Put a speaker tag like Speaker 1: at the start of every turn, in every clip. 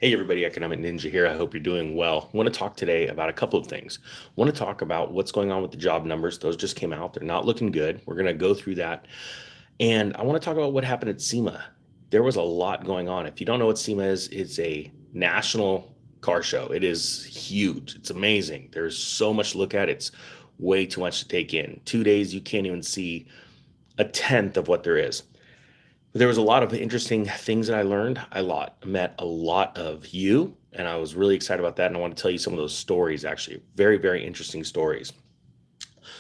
Speaker 1: Hey everybody, Economic Ninja here. I hope you're doing well. I want to talk today about a couple of things. I want to talk about what's going on with the job numbers. Those just came out. They're not looking good. We're going to go through that. And I want to talk about what happened at SEMA. There was a lot going on. If you don't know what SEMA is, it's a national car show. It is huge. It's amazing. There's so much to look at. It's way too much to take in. 2 days, you can't even see a tenth of what there is. There was a lot of interesting things that I learned. Met a lot of you, and I was really excited about that. And I want to tell you some of those stories, actually, very, very interesting stories.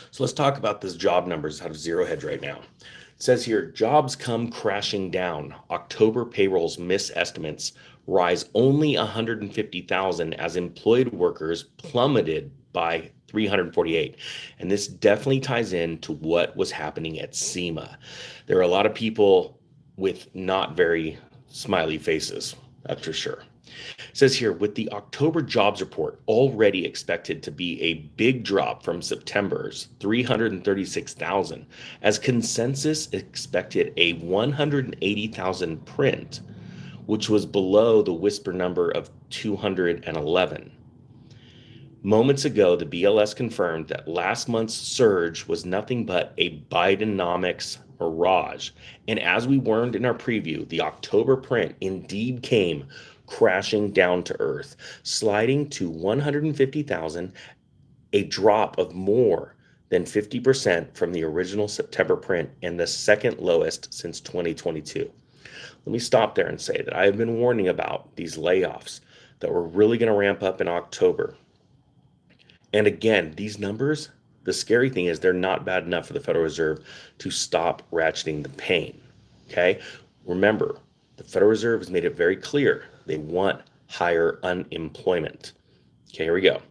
Speaker 1: So let's talk about this job numbers out of Zero Hedge right now. It says here, jobs come crashing down. October payrolls miss estimates, rise only 150,000 as employed workers plummeted by 348. And this definitely ties into what was happening at SEMA. There are a lot of people with not very smiley faces, that's for sure. It says here, with the October jobs report already expected to be a big drop from September's 336,000, as consensus expected a 180,000 print, which was below the whisper number of 211. Moments ago, the BLS confirmed that last month's surge was nothing but a Bidenomics mirage. And as we warned in our preview, the October print indeed came crashing down to earth, sliding to 150,000, a drop of more than 50% from the original September print and the second lowest since 2022. Let me stop there and say that I have been warning about these layoffs that were really going to ramp up in October. And again, these numbers, the scary thing is they're not bad enough for the Federal Reserve to stop ratcheting the pain. Okay? Remember, the Federal Reserve has made it very clear they want higher unemployment. Okay, here we go.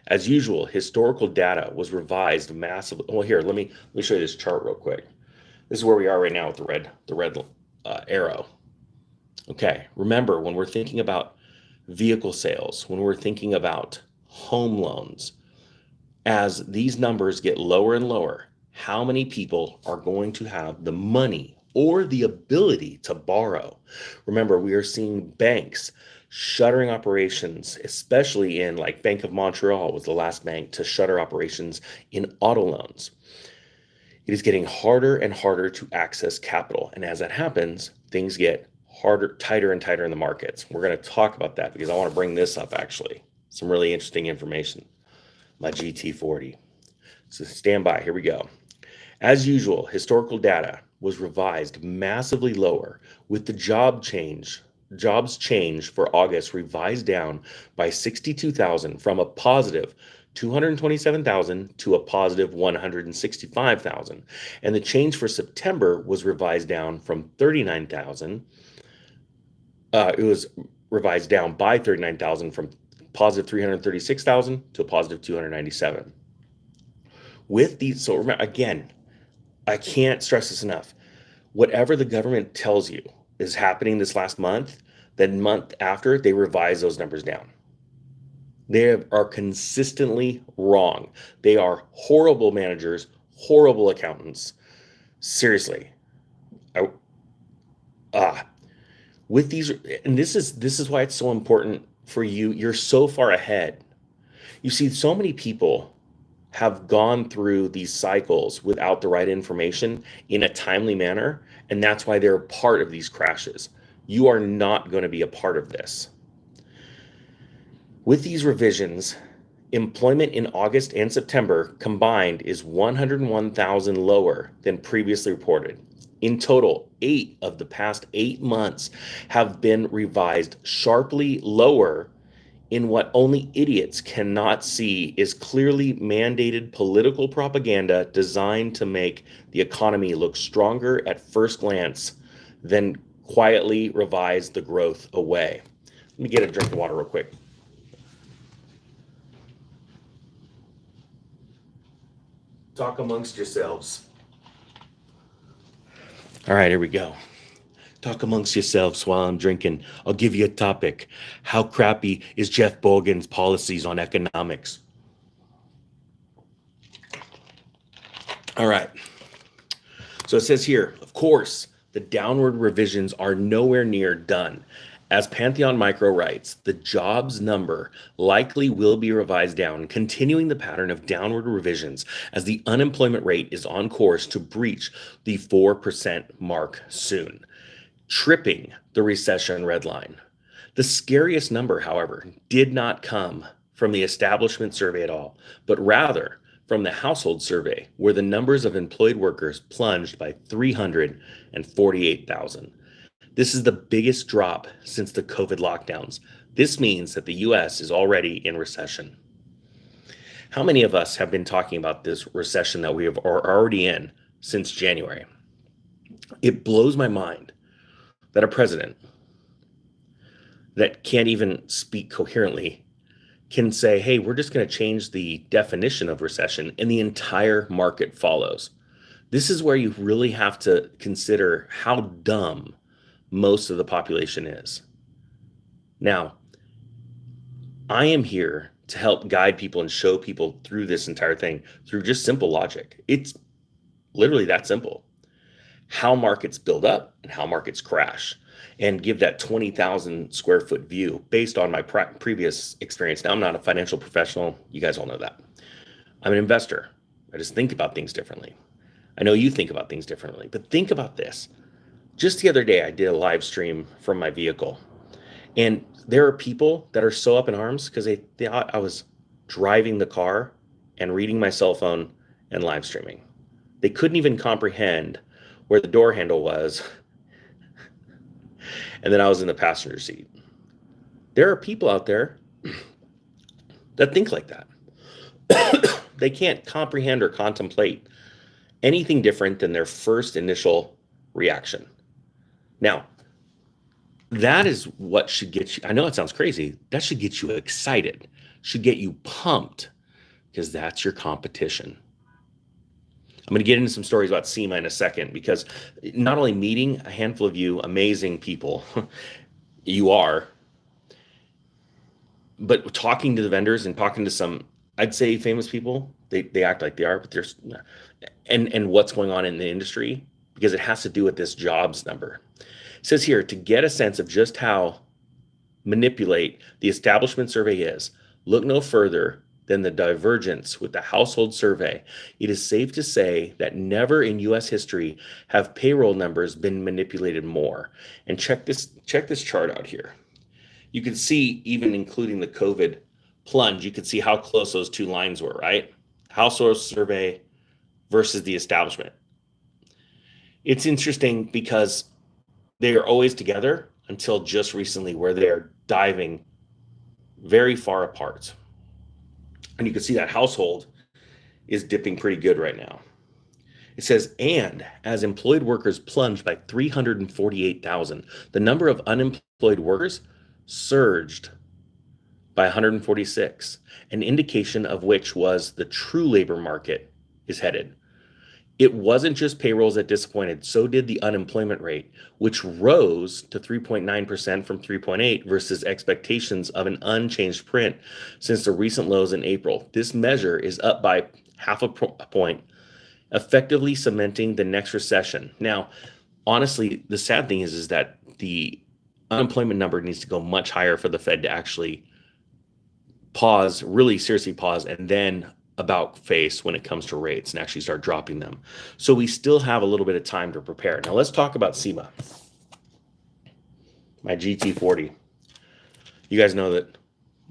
Speaker 1: As usual, historical data was revised massively. Well, here, let me show you this chart real quick. This is where we are right now with the red arrow. Okay, remember when we're thinking about vehicle sales, when we're thinking about home loans, as these numbers get lower and lower, how many people are going to have the money or the ability to borrow? Remember, we are seeing banks shuttering operations, especially in like Bank of Montreal was the last bank to shutter operations in auto loans. It is getting harder and harder to access capital. And as that happens, things get harder, tighter and tighter in the markets. We're going to talk about that because I want to bring this up actually. Some really interesting information. My GT40. So stand by, here we go. As usual, historical data was revised massively lower with the jobs change for August revised down by 62,000 from a positive 227,000 to a positive 165,000. And the change for September was revised down from 39,000. It was revised down by 39,000 from positive 336,000 to a positive 297. With these, so remember, again, I can't stress this enough. Whatever the government tells you is happening this last month, the month after, they revise those numbers down. They are consistently wrong. They are horrible managers, horrible accountants. Seriously. With these, and this is why it's so important for you. You're so far ahead. You see, so many people have gone through these cycles without the right information in a timely manner, and that's why they're part of these crashes. You are not going to be a part of this. With these revisions, employment in August and September combined is 101,000 lower than previously reported. In total, 8 of the past 8 months have been revised sharply lower in what only idiots cannot see is clearly mandated political propaganda designed to make the economy look stronger at first glance, then quietly revise the growth away. Let me get a drink of water real quick. Talk amongst yourselves. All right, here we go. Talk amongst yourselves while I'm drinking. I'll give you a topic. How crappy is Jeff Bogan's policies on economics? All right. So it says here, of course, the downward revisions are nowhere near done. As Pantheon Micro writes, the jobs number likely will be revised down, continuing the pattern of downward revisions as the unemployment rate is on course to breach the 4% mark soon, tripping the recession red line. The scariest number, however, did not come from the establishment survey at all, but rather from the household survey, where the numbers of employed workers plunged by 348,000. This is the biggest drop since the COVID lockdowns. This means that the US is already in recession. How many of us have been talking about this recession that we are already in since January? It blows my mind that a president that can't even speak coherently can say, hey, we're just going to change the definition of recession, and the entire market follows. This is where you really have to consider how dumb most of the population is. Now, I am here to help guide people and show people through this entire thing through just simple logic. It's literally that simple. How markets build up and how markets crash, and give that 20,000 square foot view based on my previous experience. Now, I'm not a financial professional. You guys all know that. I'm an investor. I just think about things differently. I know you think about things differently, but think about this. Just the other day, I did a live stream from my vehicle, and there are people that are so up in arms because they thought I was driving the car and reading my cell phone and live streaming. They couldn't even comprehend where the door handle was, and then I was in the passenger seat. There are people out there that think like that. They can't comprehend or contemplate anything different than their first initial reaction. Now, that is what should get you, I know it sounds crazy, that should get you excited, should get you pumped, because that's your competition. I'm going to get into some stories about SEMA in a second, because not only meeting a handful of you amazing people, you are, but talking to the vendors and talking to some, I'd say, famous people, they act like they are, but there's, and what's going on in the industry, because it has to do with this jobs number. It says here, to get a sense of just how manipulate the establishment survey is, look no further than the divergence with the household survey. It is safe to say that never in US history have payroll numbers been manipulated more. And check this chart out here. You can see, even including the COVID plunge, you could see how close those two lines were, right? Household survey versus the establishment. It's interesting because they are always together until just recently, where they are diving very far apart. And you can see that household is dipping pretty good right now. It says, and as employed workers plunged by 348,000, the number of unemployed workers surged by 146, an indication of which was the true labor market is headed. It wasn't just payrolls that disappointed, so did the unemployment rate, which rose to 3.9% from 3.8 versus expectations of an unchanged print since the recent lows in April. This measure is up by half a point, effectively cementing the next recession. Now, honestly, the sad thing is that the unemployment number needs to go much higher for the Fed to actually pause, really seriously pause, and then about face when it comes to rates and actually start dropping them. So we still have a little bit of time to prepare. Now let's talk about SEMA. My GT40. You guys know that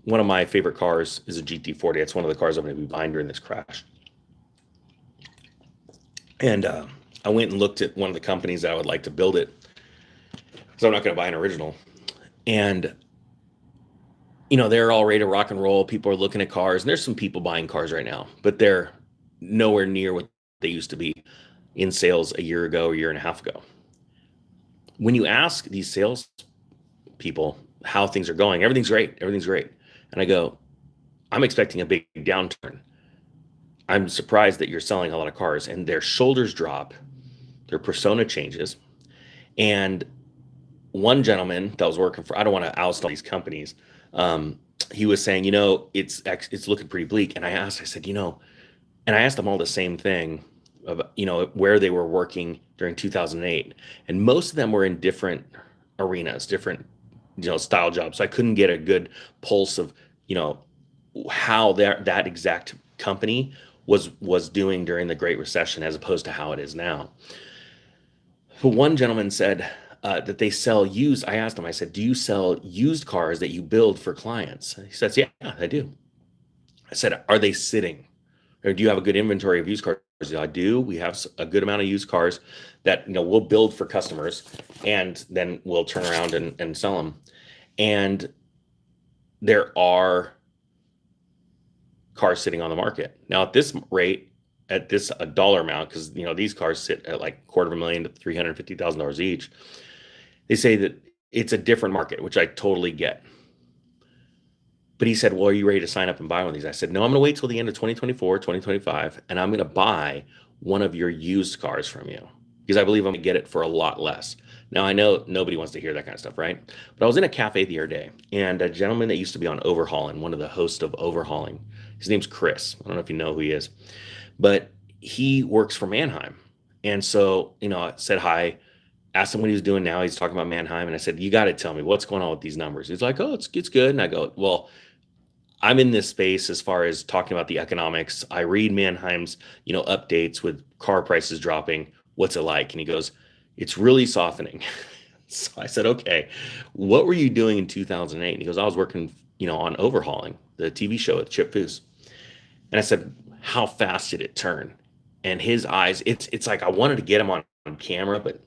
Speaker 1: one of my favorite cars is a GT40. It's one of the cars I'm going to be buying during this crash. And I went and looked at one of the companies that I would like to build it, so I'm not going to buy an original. And you know, they're all ready to rock and roll. People are looking at cars, and there's some people buying cars right now, but they're nowhere near what they used to be in sales a year ago, a year and a half ago. When you ask these sales people how things are going, everything's great. Everything's great. And I go, I'm expecting a big downturn. I'm surprised that you're selling a lot of cars, and their shoulders drop, their persona changes. And one gentleman that was working for, I don't want to oust all these companies, he was saying, you know, it's looking pretty bleak. And I said, you know, and I asked them all the same thing about, you know, where they were working during 2008. And most of them were in different arenas, different style job. So I couldn't get a good pulse of, you know, how that exact company was doing during the Great Recession as opposed to how it is now. But one gentleman said that they sell used. I asked him, I said, "Do you sell used cars that you build for clients?" He says, "Yeah, I do." I said, "Are they sitting? Or do you have a good inventory of used cars?" I do. We have a good amount of used cars that we'll build for customers, and then we'll turn around and sell them. And there are cars sitting on the market now at this rate, at this a dollar amount, because these cars sit at like $250,000 to $350,000 each. They say that it's a different market, which I totally get. But he said, "Well, are you ready to sign up and buy one of these?" I said, "No, I'm going to wait till the end of 2024, 2025, and I'm going to buy one of your used cars from you because I believe I'm going to get it for a lot less." Now, I know nobody wants to hear that kind of stuff, right? But I was in a cafe the other day, and a gentleman that used to be on Overhauling, one of the hosts of Overhauling, his name's Chris. I don't know if you know who he is, but he works for Manheim. And so, I said hi, asked him what he was doing now. He's talking about Manheim. And I said, "You got to tell me what's going on with these numbers." He's like, "Oh, it's good." And I go, "Well, I'm in this space as far as talking about the economics. I read Manheim's, updates with car prices dropping. What's it like?" And he goes, "It's really softening." So I said, "Okay, what were you doing in 2008?" And he goes, "I was working, on Overhauling, the TV show with Chip Foose." And I said, "How fast did it turn?" And his eyes, it's like I wanted to get him on camera, but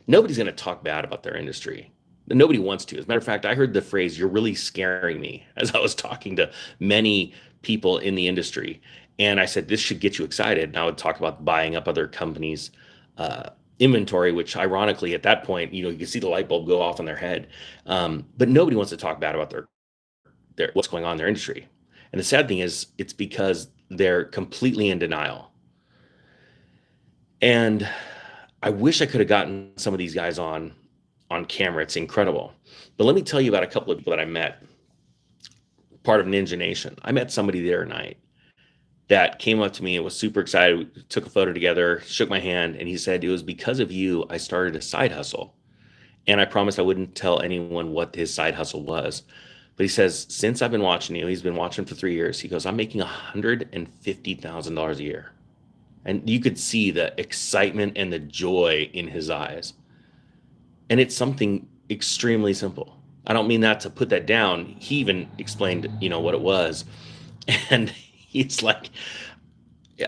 Speaker 1: nobody's going to talk bad about their industry. Nobody wants to. As a matter of fact, I heard the phrase, "You're really scaring me," as I was talking to many people in the industry. And I said, "This should get you excited." And I would talk about buying up other companies' uh, inventory, which ironically at that point, you can see the light bulb go off in their head. But nobody wants to talk bad about their what's going on in their industry. And the sad thing is, it's because they're completely in denial. And I wish I could have gotten some of these guys on camera. It's incredible. But let me tell you about a couple of people that I met, part of Ninja Nation. I met somebody the other night that came up to me and was super excited. We took a photo together, shook my hand, and he said, "It was because of you I started a side hustle. And I promised I wouldn't tell anyone what his side hustle was." But he says, "Since I've been watching you," he's been watching for 3 years. He goes, "I'm making $150,000 a year." And you could see the excitement and the joy in his eyes. And it's something extremely simple. I don't mean that to put that down. He even explained, what it was. And he's like,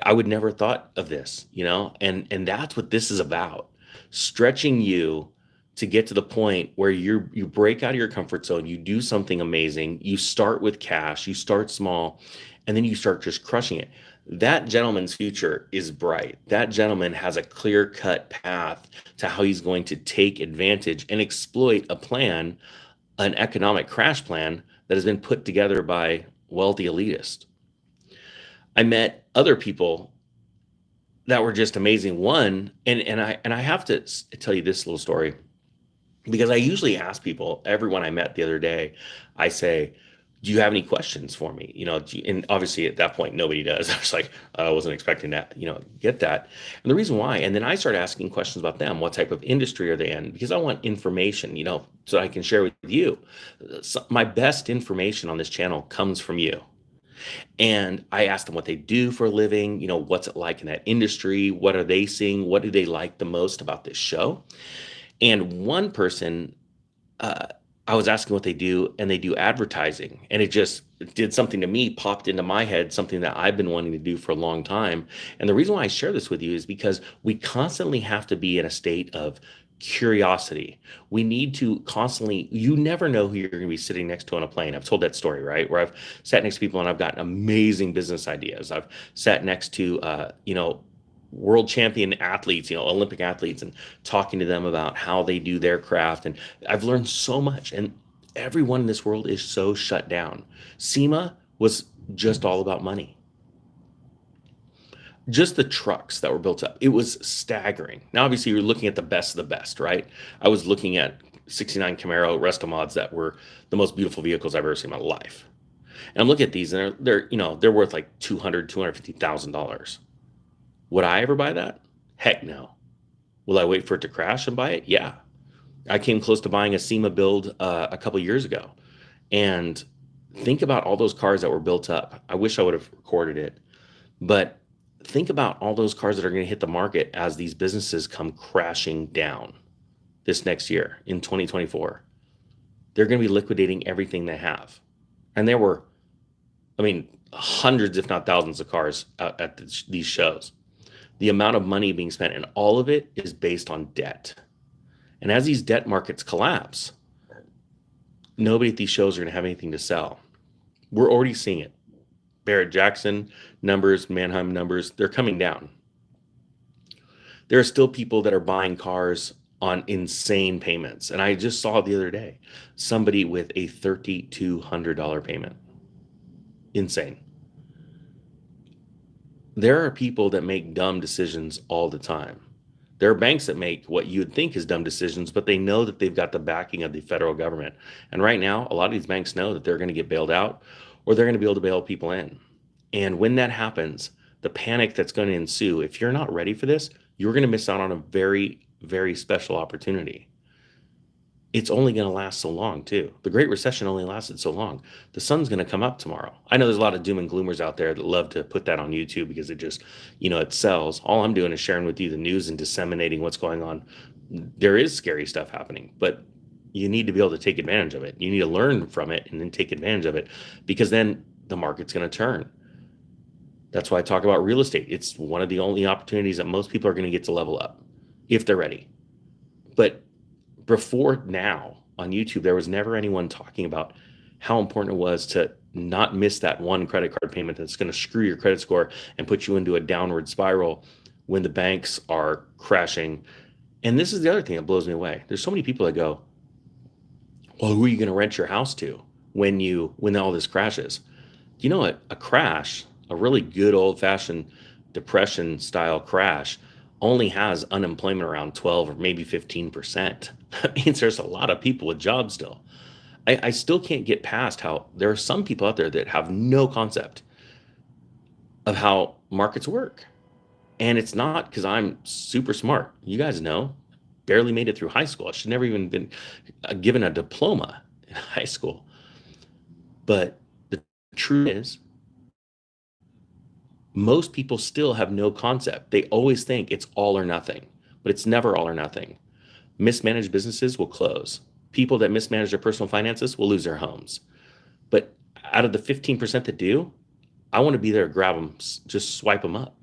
Speaker 1: "I would never thought of this, and that's what this is about. Stretching you to get to the point where you break out of your comfort zone, you do something amazing, you start with cash, you start small, and then you start just crushing it." That gentleman's future is bright. That gentleman has a clear-cut path to how he's going to take advantage and exploit a plan, an economic crash plan that has been put together by wealthy elitists. I met other people that were just amazing. One, and I have to tell you this little story because I usually ask people, everyone I met the other day, I say, "Do you have any questions for me?" And obviously at that point, nobody does. I was like, I wasn't expecting that, get that. And the reason why, and then I start asking questions about them. What type of industry are they in? Because I want information, so I can share with you. So my best information on this channel comes from you. And I ask them what they do for a living, what's it like in that industry? What are they seeing? What do they like the most about this show? And one person, uh, I was asking what they do, and they do advertising. And it just did something to me, popped into my head, something that I've been wanting to do for a long time. And the reason why I share this with you is because we constantly have to be in a state of curiosity. We need to constantly, you never know who you're going to be sitting next to on a plane. I've told that story, right? Where I've sat next to people and I've gotten amazing business ideas. I've sat next to, world champion athletes, Olympic athletes, and talking to them about how they do their craft. And I've learned so much. And everyone in this world is so shut down. SEMA was just all about money. Just the trucks that were built up, it was staggering. Now, obviously, you're looking at the best of the best, right? I was looking at 69 Camaro Resto mods that were the most beautiful vehicles I've ever seen in my life. And I'm looking at these, and they're worth like $250,000. Would I ever buy that? Heck no. Will I wait for it to crash and buy it? Yeah. I came close to buying a SEMA build a couple years ago. And think about all those cars that were built up. I wish I would have recorded it, but think about all those cars that are going to hit the market as these businesses come crashing down this next year in 2024. They're going to be liquidating everything they have. And there were, I mean, hundreds, if not thousands of cars at these shows. The amount of money being spent, and all of it is based on debt. And as these debt markets collapse, nobody at these shows are going to have anything to sell. We're already seeing it. Barrett Jackson numbers, Manheim numbers, they're coming down. There are still people that are buying cars on insane payments. And I just saw the other day somebody with a $3,200 payment. Insane. There are people that make dumb decisions all the time. There are banks that make what you would think is dumb decisions, but they know that they've got the backing of the federal government. And right now, a lot of these banks know that they're going to get bailed out or they're going to be able to bail people in. And when that happens, the panic that's going to ensue, if you're not ready for this, you're going to miss out on a very, very special opportunity. It's only going to last so long, too. The Great Recession only lasted so long. The sun's going to come up tomorrow. I know there's a lot of doom and gloomers out there that love to put that on YouTube because it just, it sells. All I'm doing is sharing with you the news and disseminating what's going on. There is scary stuff happening, but you need to be able to take advantage of it. You need to learn from it and then take advantage of it, because then the market's going to turn. That's why I talk about real estate. It's one of the only opportunities that most people are going to get to level up if they're ready. But before now on YouTube, there was never anyone talking about how important it was to not miss that one credit card payment that's going to screw your credit score and put you into a downward spiral when the banks are crashing. And this is the other thing that blows me away. There's so many people that go, well, who are you going to rent your house to when all this crashes? You know what? A crash, a really good old fashioned depression style crash, only has unemployment around 12 or maybe 15%. That means there's a lot of people with jobs still. I still can't get past how there are some people out there that have no concept of how markets work. And it's not because I'm super smart. You guys know, barely made it through high school. I should never even been given a diploma in high school. But the truth is, most people still have no concept. They always think it's all or nothing, but it's never all or nothing. Mismanaged businesses will close. People that mismanage their personal finances will lose their homes. But out of the 15% that do, I want to be there to grab them, just swipe them up.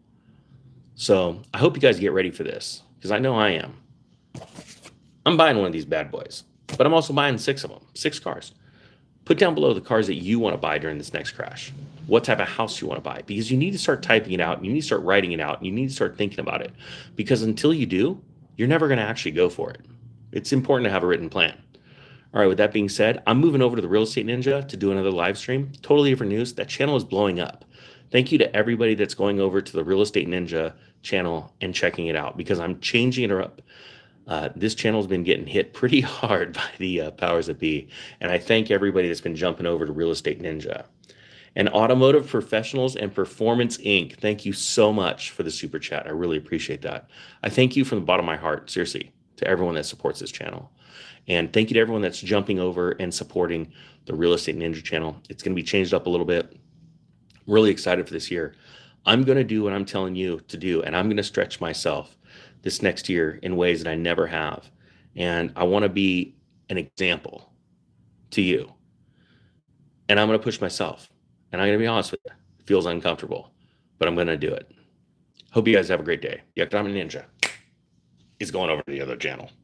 Speaker 1: So I hope you guys get ready for this, because I know I am. I'm buying one of these bad boys, but I'm also buying 6 of them, 6 cars. Put down below the cars that you want to buy during this next crash. What type of house you want to buy, because you need to start typing it out. You need to start writing it out. And you need to start thinking about it, because until you do, you're never going to actually go for it. It's important to have a written plan. All right, with that being said, I'm moving over to the Real Estate Ninja to do another live stream. Totally different news. That channel is blowing up. Thank you to everybody that's going over to the Real Estate Ninja channel and checking it out, because I'm changing it up. This channel has been getting hit pretty hard by the powers that be. And I thank everybody that's been jumping over to Real Estate Ninja. And Automotive Professionals and Performance Inc., thank you so much for the super chat. I really appreciate that. I thank you from the bottom of my heart, seriously, to everyone that supports this channel. And thank you to everyone that's jumping over and supporting the Real Estate Ninja channel. It's going to be changed up a little bit. Really excited for this year. I'm going to do what I'm telling you to do, and I'm going to stretch myself this next year in ways that I never have. And I want to be an example to you. And I'm going to push myself. And I'm going to be honest with you, it feels uncomfortable, but I'm going to do it. Hope you guys have a great day. The Economic Ninja is going over to the other channel.